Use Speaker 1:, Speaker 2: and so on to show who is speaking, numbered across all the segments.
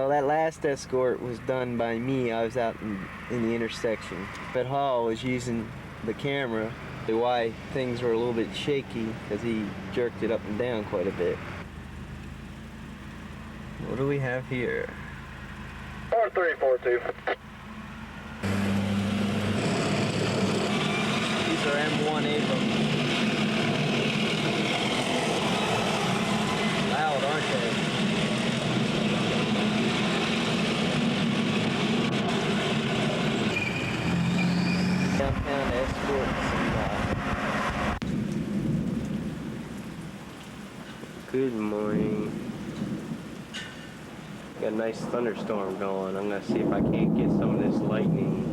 Speaker 1: Well, that last escort was done by me. I was out in the intersection. But Hall was using the camera to why things were a little bit shaky because he jerked it up and down quite a bit. What do we have here?
Speaker 2: 4342.
Speaker 1: These are M1 Abrams. Loud, aren't they? Downtown escort some Good morning. Got a nice thunderstorm going. I'm gonna see if I can't get some of this lightning.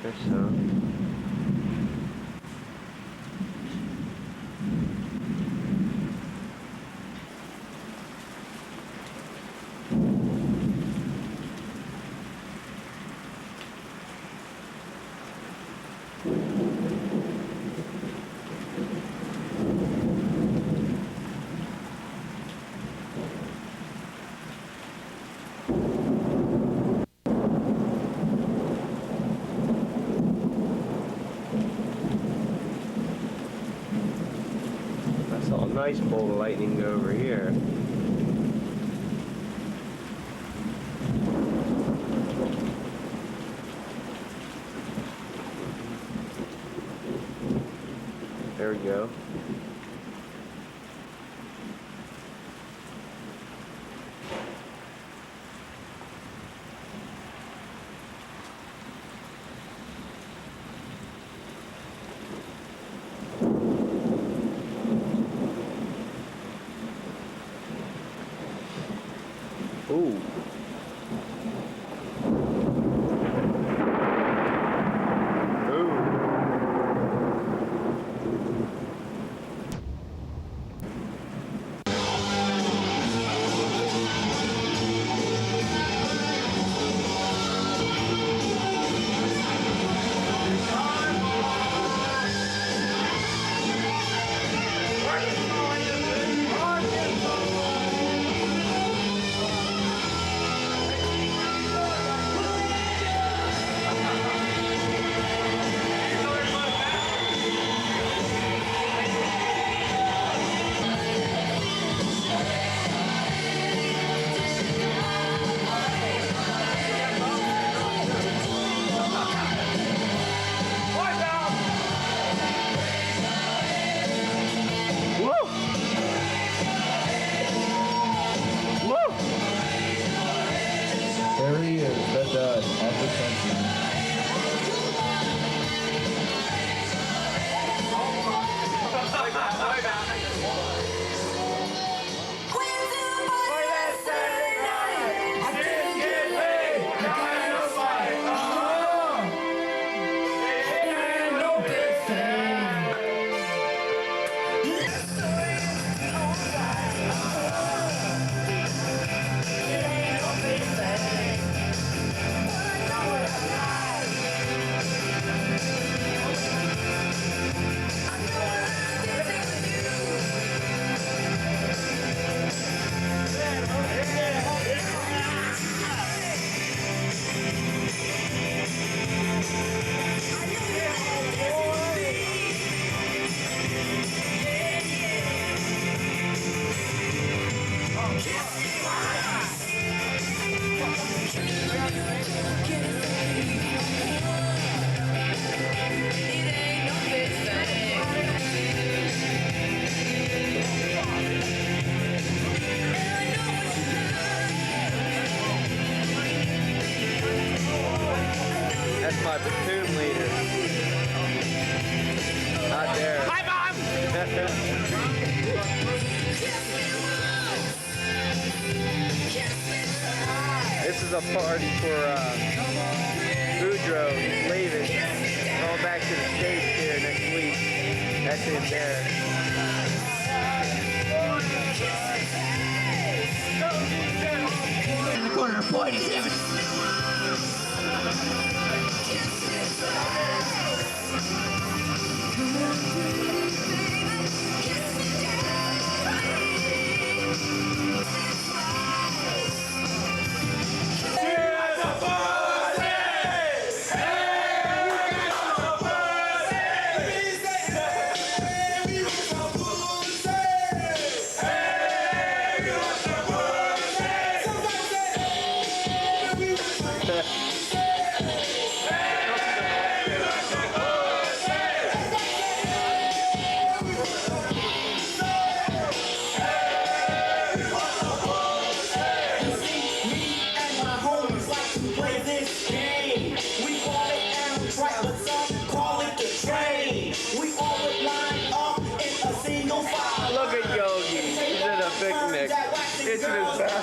Speaker 1: There's some. I saw a nice bolt of lightning go over here. There we go. Ooh.
Speaker 3: There he is, the dud of the country.
Speaker 1: That's my platoon leader. Not there. Hi, Mom! This is a party for Boudreaux. He's leaving. Going back to the States here next week. That's him there.
Speaker 4: Corner 47.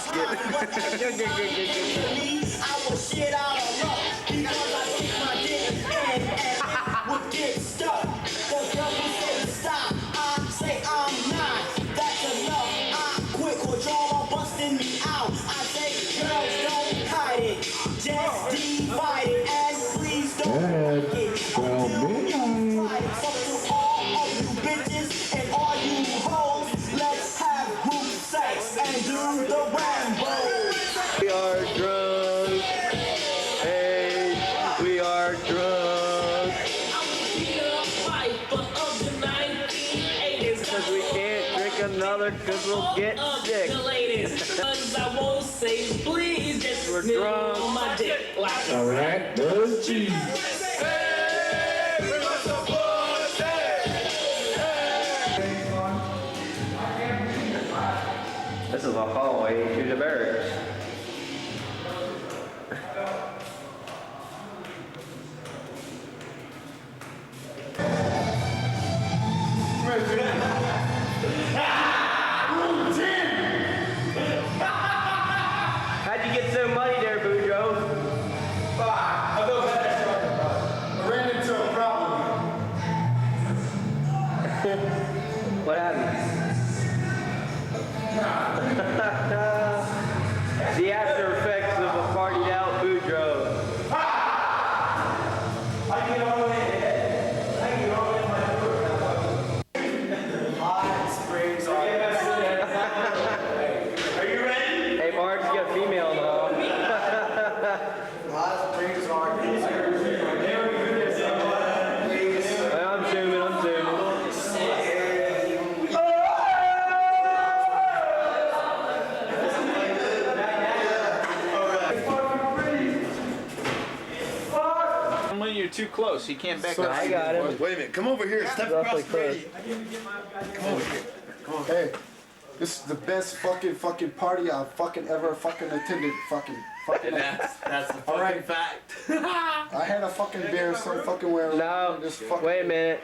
Speaker 2: I will shit out of luck because I took my dick and it would get stuck. The girl will say stop, I say I'm not. That's enough. I quit withdrawal busting me out. I say girls don't hide it, just divide it and please don't break it.
Speaker 3: Well, midnight.
Speaker 2: So to all of you bitches and all you hoes, let's have group sex and do the Rambo.
Speaker 1: We are drunk. Hey, we are drunk. Because we can't drink another because we'll get sick.
Speaker 4: I won't say please, just
Speaker 1: We're
Speaker 4: nibble
Speaker 1: drunk.
Speaker 4: on my dick like a
Speaker 3: Alright, there's cheese.
Speaker 1: This is a hallway to the barracks. How'd you get so muddy there, Boudreaux?
Speaker 5: I ran into a problem.
Speaker 1: What happened? The after effects of a partied out Boudreaux. Hey, Mark, you got a female in the hall. I'm zooming, I'm zooming.
Speaker 6: When you're too close, he can't back up.
Speaker 1: I got him.
Speaker 5: Wait a minute, come over here. Step
Speaker 1: Roughly
Speaker 5: across the
Speaker 1: close.
Speaker 5: radio. Hey, this is the best fucking party I've fucking ever fucking attended. Fucking.
Speaker 6: That's the fucking
Speaker 5: All right.
Speaker 6: fact.
Speaker 5: I had a fucking beer some fucking where.
Speaker 1: No,
Speaker 5: This fucking
Speaker 1: wait a minute.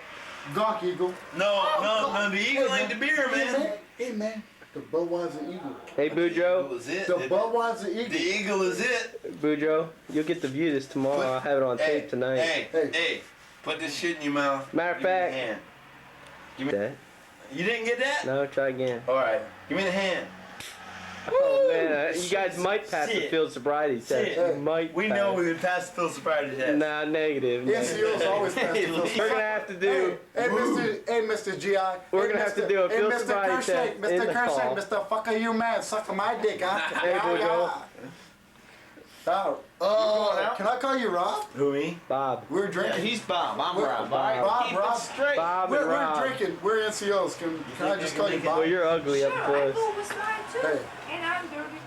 Speaker 5: Gawk Eagle.
Speaker 6: No, the eagle ain't the beer, man.
Speaker 5: Hey man, the Budweiser Eagle.
Speaker 1: Hey, Boudreaux.
Speaker 6: Was it?
Speaker 5: The Budweiser
Speaker 6: The
Speaker 5: Eagle.
Speaker 6: eagle is it.
Speaker 1: Boudreaux, you'll get to view this tomorrow. I'll have it on tape tonight.
Speaker 6: Hey, put this shit in your mouth.
Speaker 1: Matter of
Speaker 6: Give me the
Speaker 1: fact-
Speaker 6: hand. Give me.
Speaker 1: That?
Speaker 6: You didn't get that?
Speaker 1: No, try again.
Speaker 6: All right, give me the hand.
Speaker 1: Oh man, you guys might pass the
Speaker 6: Shit.
Speaker 1: field sobriety test.
Speaker 6: Shit.
Speaker 1: You might.
Speaker 6: We
Speaker 1: pass.
Speaker 6: know we would pass the Phil sobriety test.
Speaker 1: Nah, negative.
Speaker 5: Yes,
Speaker 1: negative.
Speaker 5: he's always past the Phil.
Speaker 1: We're gonna have to do.
Speaker 5: Hey, Mr. GI.
Speaker 1: We're
Speaker 5: Hey,
Speaker 1: gonna have to
Speaker 5: Mr.
Speaker 1: do a
Speaker 5: hey,
Speaker 1: field
Speaker 5: Mr.
Speaker 1: sobriety
Speaker 5: Kershake,
Speaker 1: test in
Speaker 5: Mr.
Speaker 1: the
Speaker 5: Kershake,
Speaker 1: hall.
Speaker 5: Mr. Fucker, you man, sucking my dick, huh?
Speaker 1: Hey, Boudreaux.
Speaker 5: Can I call you Rob?
Speaker 6: Who, me?
Speaker 1: Bob.
Speaker 5: We're drinking.
Speaker 6: He's Bob. I'm
Speaker 5: We're-
Speaker 6: Rob.
Speaker 5: Bob,
Speaker 6: Keep
Speaker 5: Rob.
Speaker 6: it straight.
Speaker 1: Bob and
Speaker 5: We're
Speaker 1: Rob.
Speaker 5: drinking. We're NCOs. Can I just call you
Speaker 1: Well,
Speaker 5: Bob?
Speaker 1: you're ugly up
Speaker 7: Sure, I
Speaker 1: close.
Speaker 7: go with mine too.
Speaker 5: Hey.
Speaker 7: And I'm dirty.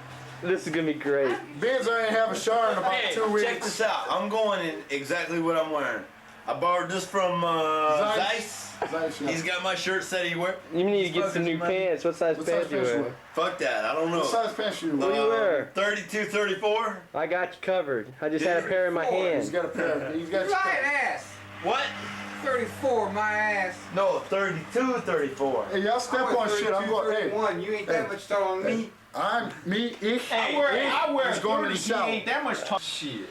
Speaker 1: This is gonna be great.
Speaker 5: Benz ain't have a shower in about
Speaker 6: Hey,
Speaker 5: 2
Speaker 6: check
Speaker 5: weeks.
Speaker 6: this out. I'm going in exactly what I'm wearing. I borrowed this from Zeiss. He's got my shirt said he wear.
Speaker 1: You need to get some new pants. What size
Speaker 5: What
Speaker 1: pants
Speaker 5: size
Speaker 1: you
Speaker 5: pants you
Speaker 1: wear?
Speaker 5: wear?
Speaker 6: Fuck that. I don't know.
Speaker 5: What size pants you
Speaker 1: What do
Speaker 5: wear?
Speaker 1: you wear?
Speaker 6: 32, 34.
Speaker 1: I got you covered. I just had a pair in my
Speaker 5: He's
Speaker 1: hand.
Speaker 5: got a pair. He's got
Speaker 8: Right ass.
Speaker 6: What?
Speaker 8: 34, my ass.
Speaker 6: No, 32, 34.
Speaker 5: Hey, y'all step on shit. I'm going. Hey,
Speaker 8: 31. You ain't that much taller than me.
Speaker 5: I'm me. Ich.
Speaker 6: I wear
Speaker 5: He's going to the shower.
Speaker 6: that much talk. Shit.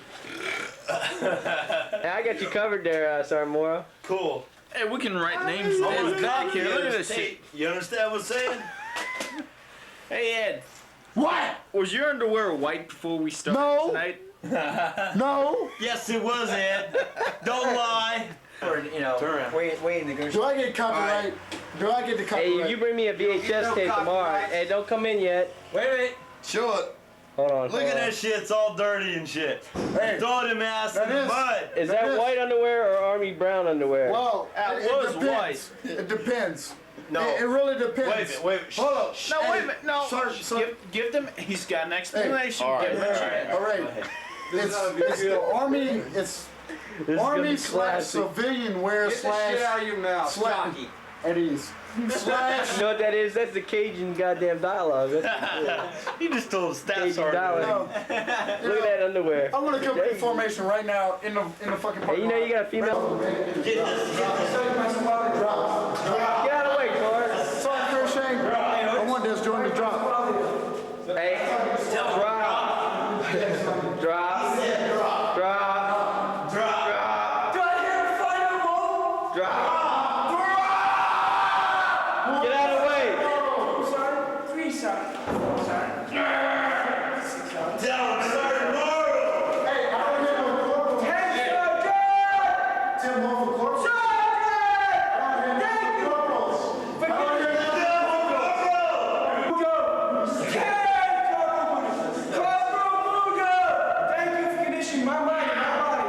Speaker 1: Hey, I got you covered there, Sergeant Moro.
Speaker 6: Cool.
Speaker 9: Hey, we can write names
Speaker 6: Oh,
Speaker 9: down
Speaker 6: God,
Speaker 9: back here. Look at this
Speaker 6: hey,
Speaker 9: shit.
Speaker 6: You understand what I'm saying?
Speaker 9: Hey, Ed.
Speaker 5: What?
Speaker 9: Was your underwear white before we started
Speaker 5: No.
Speaker 9: tonight?
Speaker 5: No.
Speaker 6: Yes, it was, Ed. Don't lie.
Speaker 8: Or, you know,
Speaker 6: Turn around.
Speaker 8: wait, negotiate.
Speaker 5: Do I get copyright? Do I get the copyright?
Speaker 1: Hey, you bring me a VHS tape tomorrow.
Speaker 8: copyright.
Speaker 1: Hey, don't come in yet.
Speaker 8: Wait a minute.
Speaker 6: Show it.
Speaker 1: Hold on.
Speaker 6: Look
Speaker 1: hold
Speaker 6: at
Speaker 1: on.
Speaker 6: that shit. It's all dirty and shit.
Speaker 5: Hey,
Speaker 6: Throw them ass in
Speaker 5: That
Speaker 6: the
Speaker 5: is-
Speaker 6: mud.
Speaker 1: Is
Speaker 5: That
Speaker 1: that
Speaker 5: is-
Speaker 1: white underwear or army brown underwear?
Speaker 5: well, it
Speaker 9: was
Speaker 5: depends. It depends.
Speaker 6: No.
Speaker 5: It really depends.
Speaker 6: Wait a minute. Wait a minute.
Speaker 5: Hold up.
Speaker 9: No,
Speaker 5: Hey,
Speaker 9: wait a minute. No.
Speaker 5: Sir,
Speaker 9: Give them. He's got an explanation.
Speaker 6: All right.
Speaker 9: Give him a chance.
Speaker 5: all right. It's the army. It's
Speaker 1: This is gonna
Speaker 5: army
Speaker 1: be
Speaker 5: /
Speaker 1: classic.
Speaker 5: civilian wear
Speaker 8: Get the shit
Speaker 5: /
Speaker 8: out of your mouth.
Speaker 5: slash.
Speaker 8: Jockey.
Speaker 5: It is slash.
Speaker 1: You know what that is? That's the Cajun goddamn dialogue.
Speaker 6: You just told staff
Speaker 1: Cajun
Speaker 6: sergeant.
Speaker 1: dialogue.
Speaker 5: No,
Speaker 1: Look at that underwear.
Speaker 5: I'm gonna come in formation right now in the fucking.
Speaker 1: Hey, you know you got a female.
Speaker 6: Get this.
Speaker 5: Drop.
Speaker 1: Get out of the way, Clark.
Speaker 5: Sorry, Kershane. I want this during the drop.
Speaker 1: Hey, Get out of the way.
Speaker 8: Sorry. 3 sorry. 4 sorry. 6 sorry.
Speaker 6: Down, Sergeant Morrow!
Speaker 5: Hey, I don't hear no corporal.
Speaker 8: Hey, Sergeant!
Speaker 5: Tim, one for corporal.
Speaker 8: Sergeant!
Speaker 5: I don't hear no corporals. I don't hear no
Speaker 8: Thank you for conditioning my mind and my body.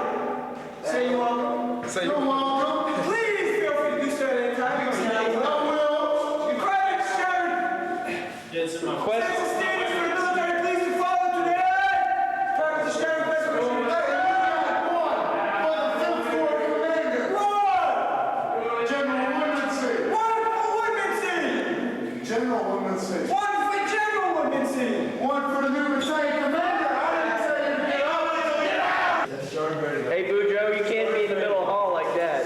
Speaker 8: Say you're welcome.
Speaker 5: You're welcome.
Speaker 8: Please feel free to do so at any time.
Speaker 5: I will.
Speaker 8: Your credit, Sharon. Says the standards for the military police to follow today. Private Sharon,
Speaker 5: Hey, one for the 5th Corps Commander. General Woodmansey.
Speaker 8: One for Woodmansey.
Speaker 5: General Woodmansey.
Speaker 8: One for General Woodmansey.
Speaker 5: One for the new battalion commander. I didn't say you to get out.
Speaker 1: Hey, Boudreaux, you can't be in the middle of the hall like that.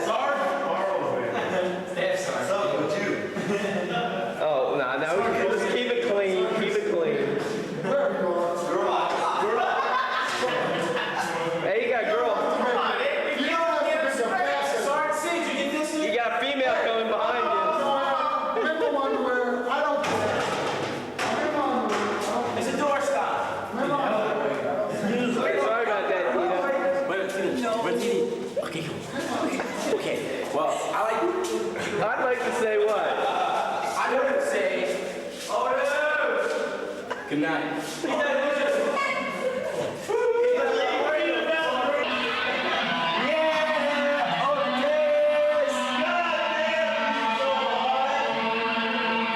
Speaker 1: Oh, no, we'll just keep it clean. Keep it clean.
Speaker 5: Where are we going?
Speaker 1: Hey, you got a girl.
Speaker 5: You don't have to be the fastest.
Speaker 8: Sergeant Siege, you get this?
Speaker 1: You got a female coming behind you.
Speaker 5: Remember underwear. I don't care. Remember underwear.
Speaker 8: It's a door stop.
Speaker 5: Remember underwear.
Speaker 1: Sorry about that, Tito.
Speaker 8: Okay, well,
Speaker 1: I'd like to say what?
Speaker 8: I would say, oh no! Good night.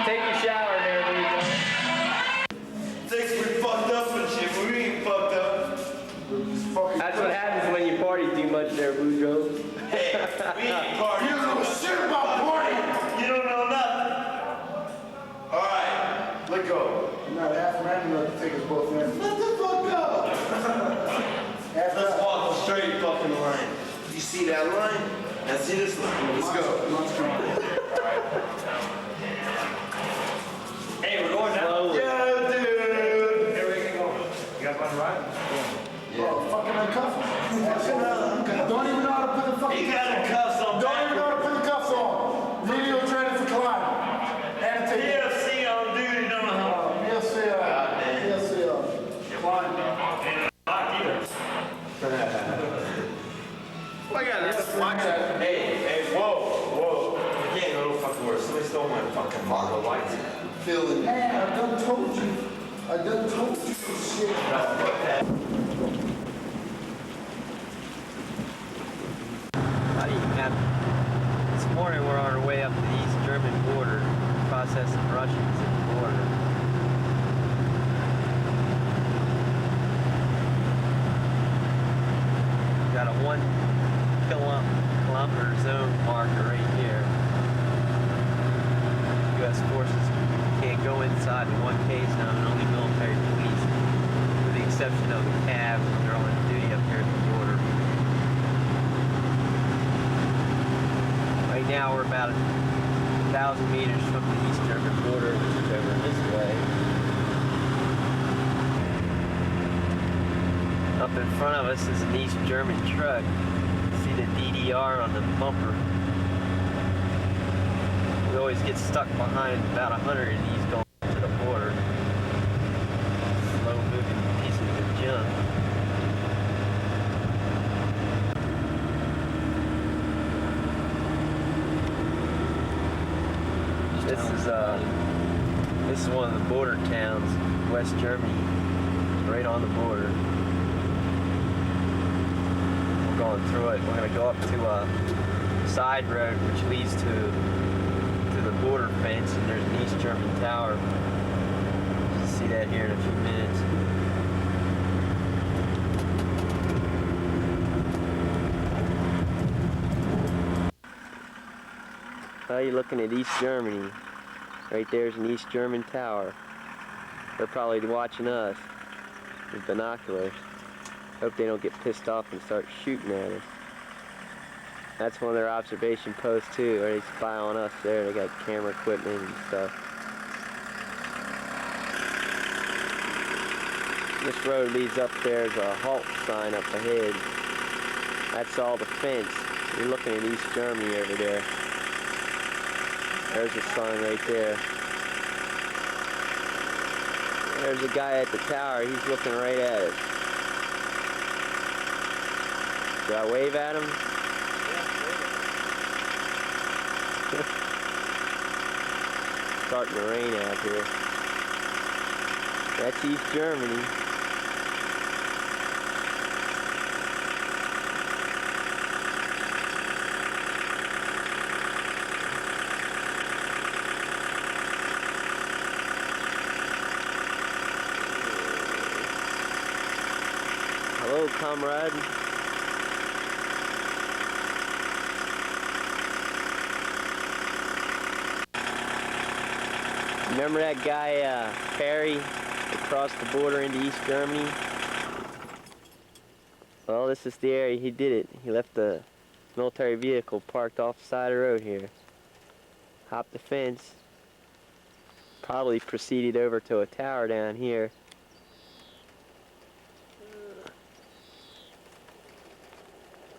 Speaker 1: Take your shower there, Boudreaux.
Speaker 6: Thinks we fucked up and shit, but we ain't fucked up.
Speaker 1: That's what happens when you party too much there, Boudreaux.
Speaker 6: Hey, we ain't partying.
Speaker 5: You don't know shit about partying.
Speaker 6: You don't know nothing. Alright, let go.
Speaker 5: I'm not half man enough to take us both in. Let the fuck up.
Speaker 6: Let's walk the straight fucking line. You see that line? Now see this line? Let's go.
Speaker 9: Hey, we're going now.
Speaker 1: Slowly.
Speaker 6: Yeah, dude.
Speaker 9: Here we can go. You guys want to ride?
Speaker 5: Oh, fucking uncuff him. Don't even know how to put the fucking
Speaker 6: He got the cuffs on
Speaker 5: Don't even know how to put the cuffs on. Video training for Kalani. And take it.
Speaker 6: PFC on duty, don't know how.
Speaker 9: I got this.
Speaker 6: Hey, whoa. You can't go no fucking worse. Somebody stole my fucking Margo lights. Feeling.
Speaker 5: Man, I done told you this shit.
Speaker 1: This morning we're on our way up to the East German border, processing Russians at the border. Got a 1 kilometer zone marker right here. U.S. forces can't go inside the 1K zone, only military police, with the exception of the cabs when they're on duty up here at the border. Right now we're about 1,000 meters from the East German border, which is over this way. Up in front of us is an East German truck. See the DDR on the bumper. We always get stuck behind about 100 of these going to the border. Slow moving pieces of junk. This is one of the border towns, West Germany, right on the border. We're going through it. We're going to go up to a side road which leads to the border fence, and there's an East German tower. You'll see that here in a few minutes. How are you looking at East Germany? Right there's an East German tower. They're probably watching us with binoculars. Hope they don't get pissed off and start shooting at us. That's one of their observation posts too, where they spy on us there. They got camera equipment and stuff. This road leads up there. There's a halt sign up ahead. That's all the fence. You're looking at East Germany over there. There's a sign right there. There's a guy at the tower. He's looking right at us. Should I wave at him? Starting to rain out here. That's East Germany. Hello, comrade. Remember that guy, Perry, across the border into East Germany? Well, this is the area he did it. He left the military vehicle parked off the side of the road here. Hopped the fence. Probably proceeded over to a tower down here.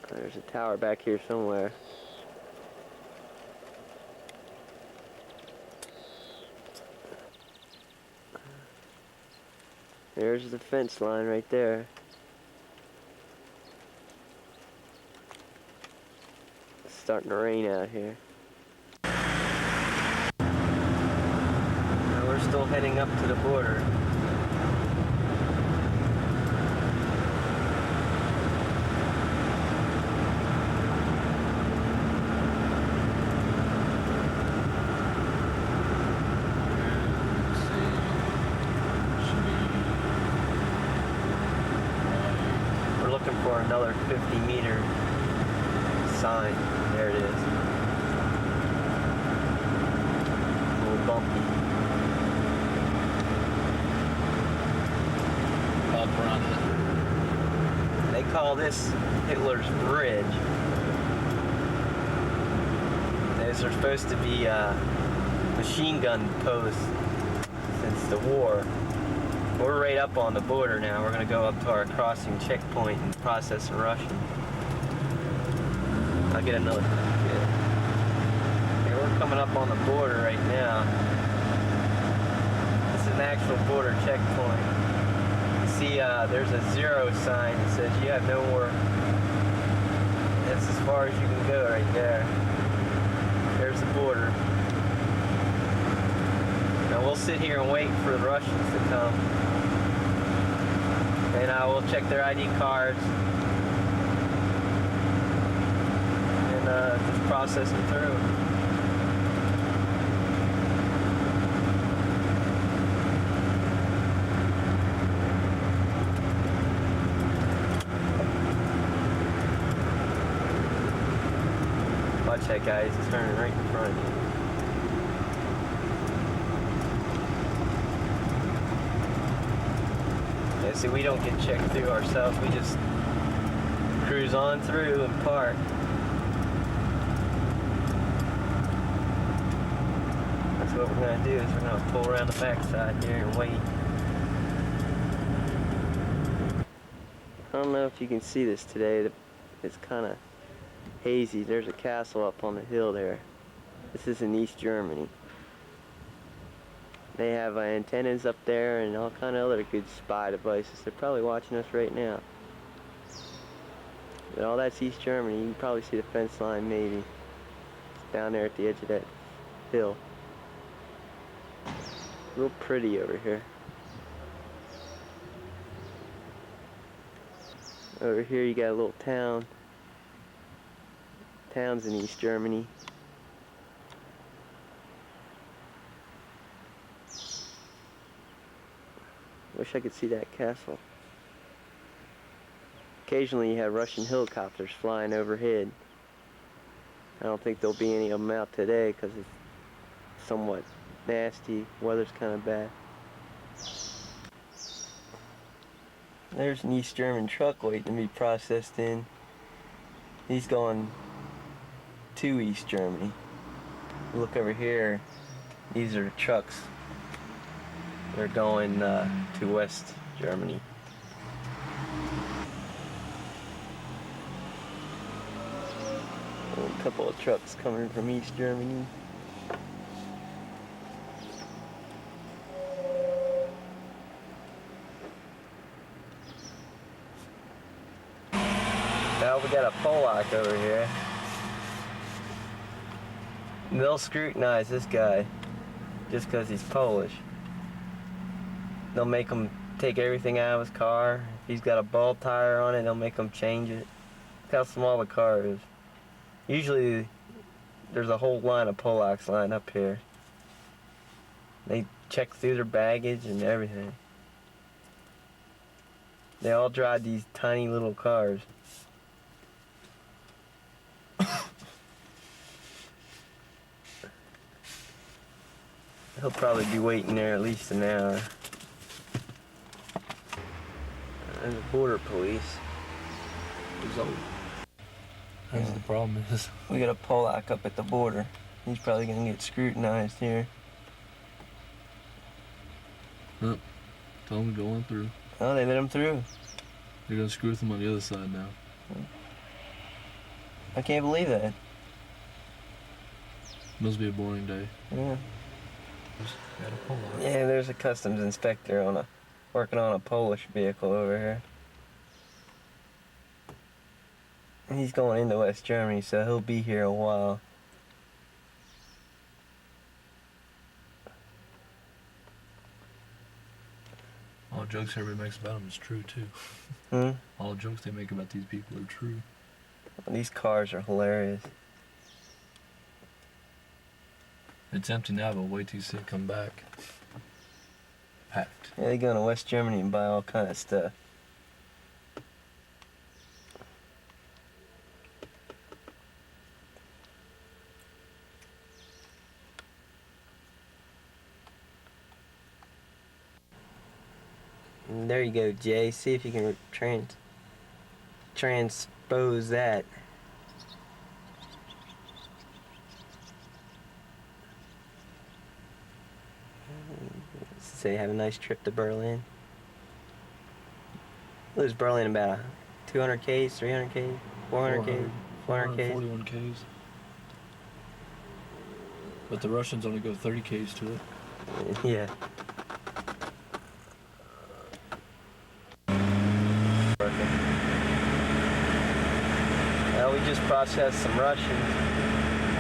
Speaker 1: There's a tower back here somewhere. There's the fence line right there. It's starting to rain out here. Now we're still heading up to the border. For another 50-meter sign. There it is. A little bumpy. Up around it. They call this Hitler's Bridge. Those are supposed to be machine gun posts since the war. We're right up on the border now. We're going to go up to our crossing checkpoint and process some Russian. I'll get another. Okay, we're coming up on the border right now. This is an actual border checkpoint. You see, there's a 0 sign that says you have no more. That's as far as you can go right there. There's the border. Now we'll sit here and wait for the Russians to come. And we'll check their ID cards and just process them through. Watch that guy, he's turning right in front of you. See, we don't get checked through ourselves. We just cruise on through and park. That's what we're going to do, is we're going to pull around the backside here and wait. I don't know if you can see this today. It's kind of hazy. There's a castle up on the hill there. This is in East Germany. They have antennas up there and all kind of other good spy devices. They're probably watching us right now. But all that's East Germany. You can probably see the fence line maybe. It's down there at the edge of that hill. Real pretty over here. Over here you got a little town. Town's in East Germany. Wish I could see that castle. Occasionally you have Russian helicopters flying overhead. I don't think there'll be any of them out today because it's somewhat nasty. Weather's kind of bad. There's an East German truck waiting to be processed in. He's going to East Germany. Look over here. These are trucks. They're going to West Germany. A couple of trucks coming from East Germany. Now we got a Polak over here. They'll scrutinize this guy just because he's Polish. They'll make him take everything out of his car. If he's got a bald tire on it, they'll make him change it. Look how small the car is. Usually there's a whole line of Polacks lined up here. They check through their baggage and everything. They all drive these tiny little cars. He'll probably be waiting there at least an hour. And the border police.
Speaker 7: That's the problem is.
Speaker 1: We got a Polak up at the border. He's probably gonna get scrutinized here.
Speaker 7: Tell him to go on through.
Speaker 1: Oh, they let him through.
Speaker 7: They're gonna screw with him on the other side now.
Speaker 1: I can't believe that.
Speaker 7: Must be a boring day.
Speaker 1: Yeah. Yeah, there's a customs inspector working on a Polish vehicle over here. He's going into West Germany, so he'll be here a while.
Speaker 7: All jokes everybody makes about him is true too. All jokes they make about these people are true.
Speaker 1: These cars are hilarious.
Speaker 7: It's empty now, but wait till you see it come back. Packed.
Speaker 1: Yeah, they go to West Germany and buy all kind of stuff. And there you go, Jay. See if you can transpose that. Say have a nice trip to Berlin. Lose Berlin about 200 Ks, 300 Ks, 400 Ks, 400 Ks.
Speaker 7: 41 Ks. But the Russians only go 30 Ks to it.
Speaker 1: Yeah. Well, we just processed some Russians.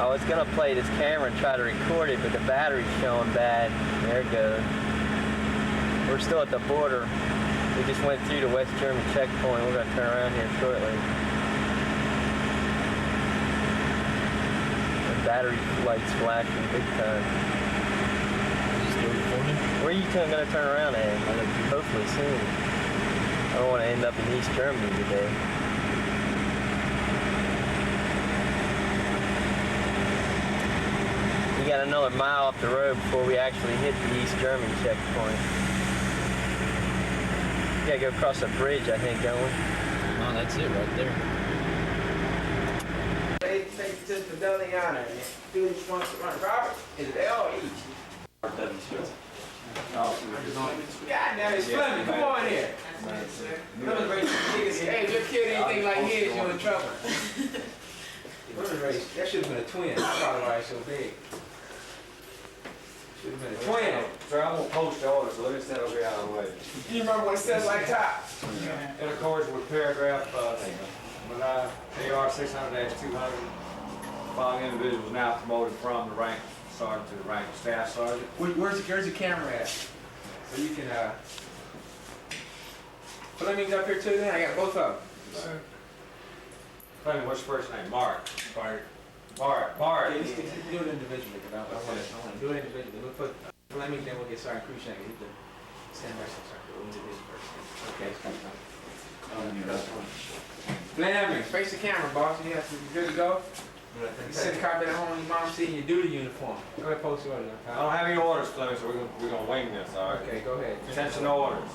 Speaker 1: I was gonna play this camera and try to record it, but the battery's showing bad. There it goes. We're still at the border. We just went through the West German checkpoint. We're gonna turn around here shortly. The battery light's flashing big time. Where are you gonna turn around at? Hopefully soon. I don't want to end up in East Germany today. We got another mile up the road before we actually hit the East German checkpoint. You gotta go across a bridge, I think, don't we?
Speaker 7: No, that's it right there.
Speaker 8: They take it to the building honor and do what you want to run. Robert, is it L or E? God damn, it's Fleming. Come on here. Women's race. Hey, if your kid anything like his, you're in trouble. Women's race. That should have been a twin. That's probably why it's so big. Should have been a twin.
Speaker 9: Sir, I'm gonna post the order, so let me stand over here out of the way.
Speaker 8: Do you remember what it says like top?
Speaker 9: In accordance with paragraph, with AR 600-200, following individuals now promoted from the rank sergeant to the rank of staff sergeant.
Speaker 8: Where's the camera at? So you can, Fleming's up here too then? I got both of them.
Speaker 9: Fleming, what's your first name? Mark.
Speaker 8: Bart.
Speaker 9: Bart.
Speaker 8: Yeah, you can do it individually, because I want to do it individually. We'll put Fleming, then we'll get Sergeant Cruikshank. You can stand by some Sergeant. We'll individually first. Okay, it's fine. Fleming, face the camera, boss. You have to be good to go. You send a copy at home, your mom seeing your duty uniform. Go ahead, post your order.
Speaker 9: I don't have any orders, Fleming, so we're gonna wing this, all right?
Speaker 8: Okay, go ahead.
Speaker 9: Attention orders.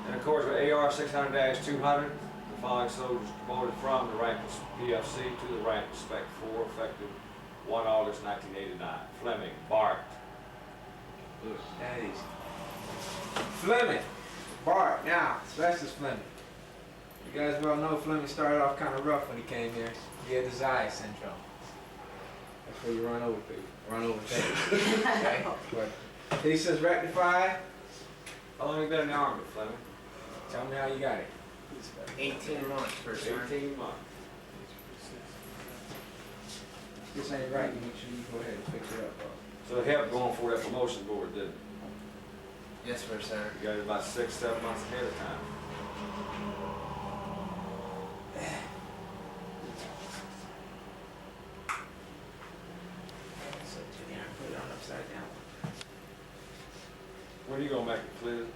Speaker 9: In accordance with AR 600-200, the following soldiers promoted from the rank of PFC to the rank of Spec 4 effective 1 August 1989. Fleming, Bart.
Speaker 8: That is Fleming. Bart, now, Sylvester Fleming. You guys well know Fleming started off kind of rough when he came here. He had the Zaya syndrome. That's where you run over people, run over things. Okay? But he says rectified.
Speaker 9: How long have you been in the Army, Fleming?
Speaker 8: Tell me how you got it.
Speaker 10: 18 months for sure.
Speaker 9: 18 months.
Speaker 8: This ain't right. You make sure you go ahead and fix it up, bro.
Speaker 9: So it helped going for that promotion board, didn't it?
Speaker 10: Yes, sir.
Speaker 9: You got it about 6-7 months ahead of time.
Speaker 8: So Junior, put it on upside down.
Speaker 9: When are you gonna make it clear?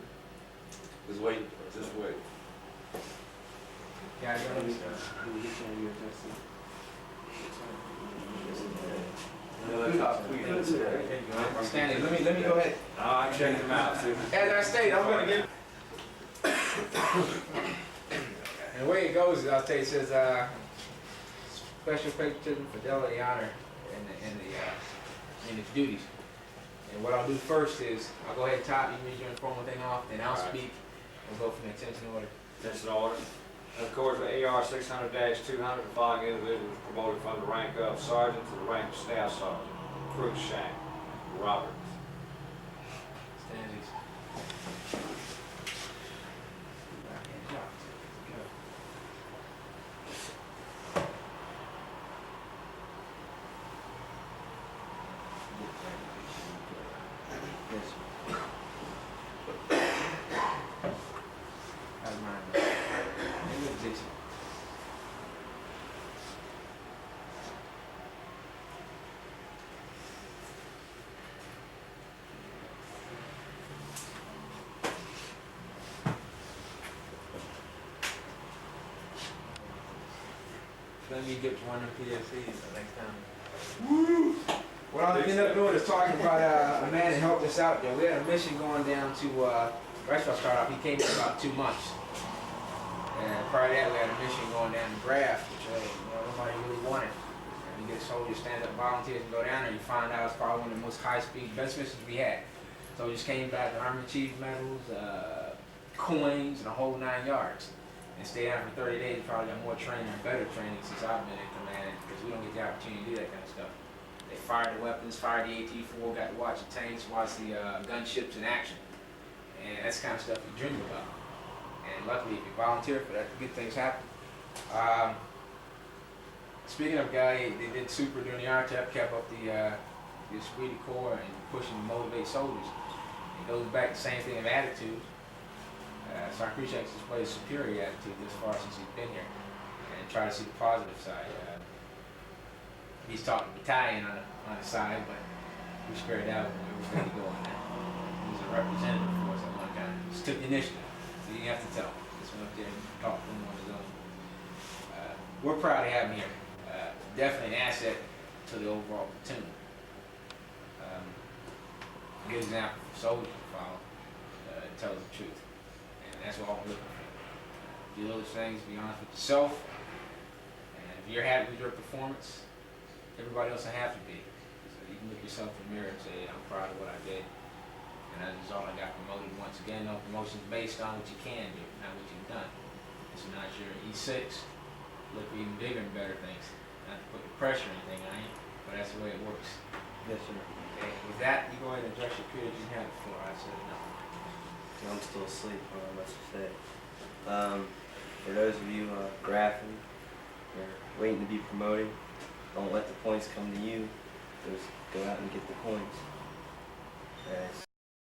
Speaker 6: Just wait.
Speaker 9: Just wait.
Speaker 8: Got it on Stanley, let me go ahead.
Speaker 9: I'm checking them out, too.
Speaker 8: As I stated, I'm gonna give. And the way it goes is, I'll tell you, it says, special patriotism, fidelity, honor, and its duties. And what I'll do first is, I'll go ahead and top, you read your informal thing off, then I'll
Speaker 9: All right.
Speaker 8: speak, we'll go from the attention order.
Speaker 9: Attention order. In accordance with AR 600-200, the following individual was promoted from the rank of sergeant to the rank of staff sergeant. Cruikshank Robert.
Speaker 8: Stanley's. How's mine? It looks decent. Let me get one of the PFCs the next time. Woo! What I ended up doing is talking about a man that helped us out there. We had a mission going down to, right when I started off, he came for about 2 months. And prior to that, we had a mission going down to Graft, which nobody really wanted. And you get soldiers, stand up volunteers and go down there, you find out it's probably one of the most high-speed, best missions we had. So we just came back with Army Chief medals, coins, and a whole 9 yards. And stay down for 30 days, probably got more training and better training since I've been in command, because we don't get the opportunity to do that kind of stuff. They fired the weapons, fired the AT-4, got to watch the tanks, watch the gunships in action. And that's the kind of stuff you dream about. And luckily, if you volunteer for that, good things happen. Speaking of guy, they did super during the RTEP, kept up the esprit de corps and pushing to motivate soldiers. It goes back to the same thing of attitude. So I appreciate he's displayed a superior attitude this far since he's been here, and try to see the positive side. He's talking battalion on the side, but we spread out when we were ready to go on that. He was a representative for us at one time. He just took the initiative, so you have to tell him. Just went up there and talked to him on his own. We're proud to have him here. Definitely an asset to the overall platoon. A good example for soldiers to follow. Tells the truth. That's what I'm looking for. Do those things, be honest with yourself. And if you're happy with your performance, everybody else will have to be. So you can look yourself in the mirror and say, I'm proud of what I did. And as a result, I got promoted once again. No promotion's based on what you can do, not what you've done. It's not your E6. Look for even bigger and better things. Not to put the pressure or anything on you, but that's the way it works.
Speaker 1: Yes, sir.
Speaker 8: Okay, with that, you go ahead and address your peers you have before I said enough.
Speaker 1: I'm still asleep, what I must say. For those of you graphing, or waiting to be promoted, don't let the points come to you. Just go out and get the points. As